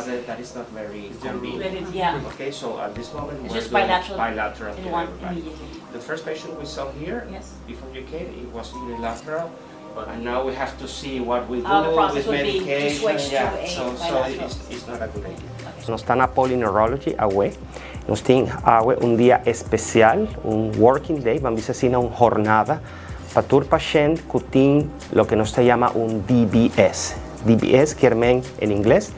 that is not very convenient. Yeah. Okay, so at this moment It's we're just doing bilateral bilateral in to one everybody. immediately. The first patient we saw here, Yes. before you came, it was unilateral, and now we have to see what we do The process with would be to medication. switch to Yeah, a so bilateral. it's not a good idea. Nós está na Polyneurology, nós tem dia especial, working day, vamos dizer assim, uma jornada, para todo paciente que tem o que nós chama DBS. DBS quer dizer em inglês,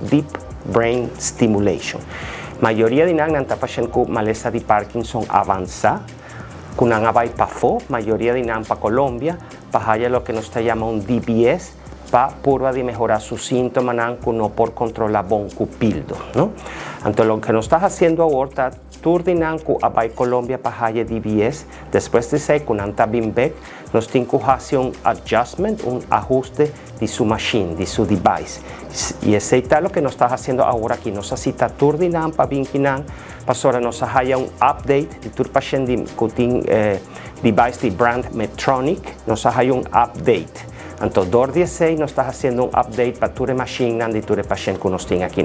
Deep Brain Stimulation. A maioria de nós pacientes com maleza de Parkinson avançada, que não vai para fora, a maioria de nós para Colômbia, para o que nós chama DBS, para purva de mejorar sus síntomas que no por controlar bon cupildo, ¿no? Entonces lo que nos está haciendo ahora, turdinan que a Colombia para DBS, después de ser con anta bimbek, nos tiene que hacer un adjustment, un ajuste de su machine, de su device. Y ese es lo que nos está haciendo ahora aquí. Nos necesita turdinan para vinquinan, para ahora nos haya un update de tu paciente que tiene device de brand Medtronic, nos haya un update. Entonces, 216 nos está haciendo un update para tu machine y tu paciente que nos tiene aquí.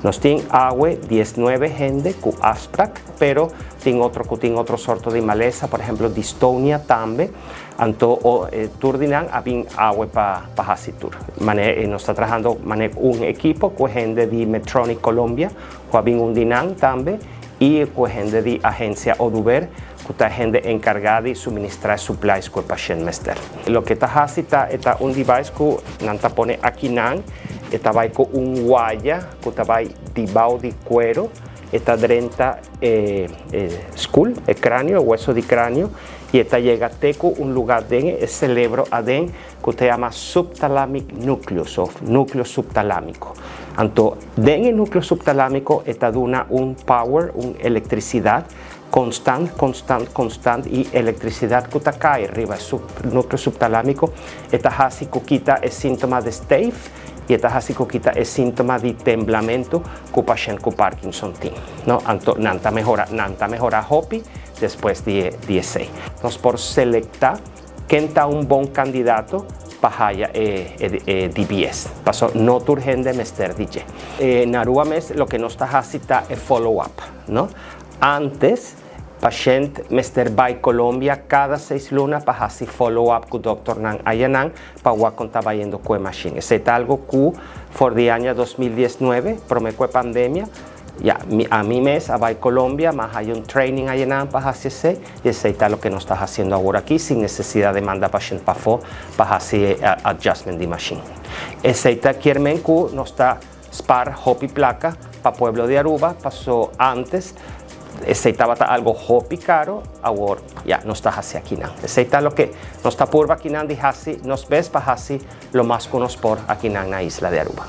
Nos tiene agua 19 gente con Asprac, pero tiene otro sorto de maleza, por ejemplo, dystonia también. Entonces, turdinan habin agua para hasitur. Nos está trabajando un equipo con gente de Medtronic Colombia, con habin un dinan también, y con gente de agencia Oduber, que está gente encargada de suministrar supplies con el paciente mester. Lo que está haciendo es un device que nanta pone aquí está con un guaya que está debajo de cuero, está drenta skull, el cráneo, el hueso de cráneo, y está llega teco un lugar de el cerebro adentro que se llama subthalamic nucleus o núcleo subtalámico. Entonces, en el núcleo subtalámico está dando un power, una electricidad constante y electricidad que cae arriba del núcleo subtalámico. Está así que quita el síntoma de staph y está así que quita el síntoma de temblamiento que el paciente con Parkinson tiene. ¿No? Entonces, nanta mejora hopi después de 16. Entonces, por selectar quién está un buen candidato para DBS. Pasó no urgente mester DJ. Narua mes lo que nos está haciendo es follow-up, ¿no? Antes, paciente mester by Colombia cada 6 lunas para hacer follow-up con doctor Nan Ayanan para ver cómo está yendo con la machine. Es algo que por el año 2019, promete pandemia, ya a mi mes a Colombia, más hay un training allá para hacerse, y ese es lo que nos está haciendo ahora aquí, sin necesidad de mandar paciente para hacer adjustment de machine. Ese es que nos está spar hopi placa para pueblo de Aruba, pasó antes, ese estaba algo hopi caro, ahora ya no está así aquí. Ese es lo que nos está por aquí, nos ves para hacer lo más que nos por aquí en la isla de Aruba.